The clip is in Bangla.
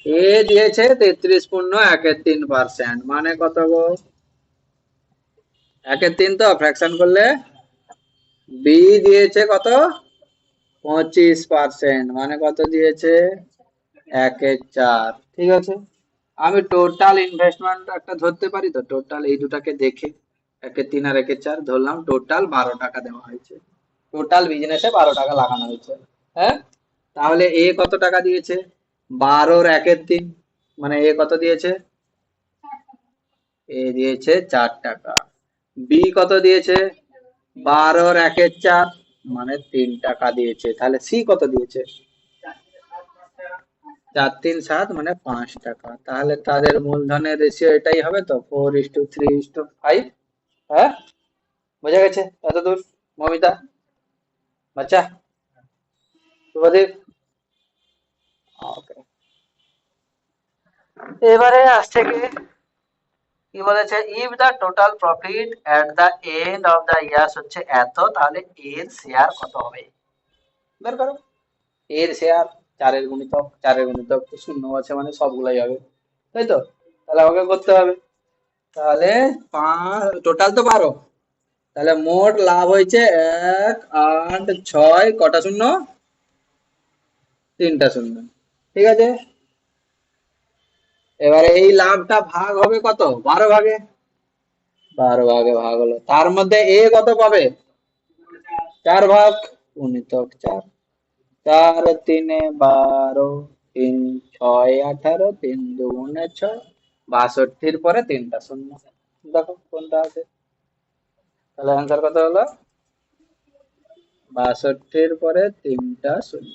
এ দিয়েছে 33.13%, মানে কত গো? 1/3 তো ফ্র্যাকশন করলে। বি দিয়েছে কত? 25%, মানে কত দিয়েছে? 1/4। ঠিক আছে, আমি টোটাল ইনভেস্টমেন্ট একটা ধরতে পারি তো, টোটাল এই দুটাকে দেখে 1/3 আর 1/4 ধরলাম, টোটাল 12 টাকা দেওয়া হয়েছে। টোটাল বিজনেসে 12 টাকা লাগানো হয়েছে। হ্যাঁ, তাহলে এ কত টাকা দিয়েছে? 12 এর 1/3, মানে এ কত দিয়েছে? এ দিয়েছে 4 টাকা। বি কত দিয়েছে? 12 এর 1/4, মানে 3 টাকা দিয়েছে। তাহলে সি কত দিয়েছে? 4 3 7, মানে 5 টাকা। তাহলে তাদের মূলধনের রেশিও এটাই হবে তো, 4:3:5। হ্যাঁ, বোঝা গেছে এতদূর মমিতা, বাচ্চা, শুভদীপ? ওকে, এবারে আসছে কি, কি বলেছে? If the total profit at the end of the years হচ্ছে এত, তাহলে এর শেয়ার কত হবে? বের করো। এর শেয়ার, 4 এর গুণিতক, 4 এর গুণিতক তো শূন্য আছে, মানে সবগুলাই হবে, তাই তো? তাহলে আমাকে করতে হবে। তাহলে টোটাল তো 12, তাহলে মোট লাভ হয়েছে 1 8 6, কটা শূন্য? 3টা শূন্য। ঠিক আছে, এবারে এই লাভটা ভাগ হবে কত? 12 ভাগে। 12 ভাগে ভাগ হলো, তার মধ্যে এ কত পাবে? 4 ভাগ, গুণিতক 4। 4 3 12, 3 6 18, 3 2 6, 62-র পরে 3টা শূন্য। দেখো কোনটা আছে। তাহলে অ্যান্সার কত হলো? 62-র পরে 3টা শূন্য।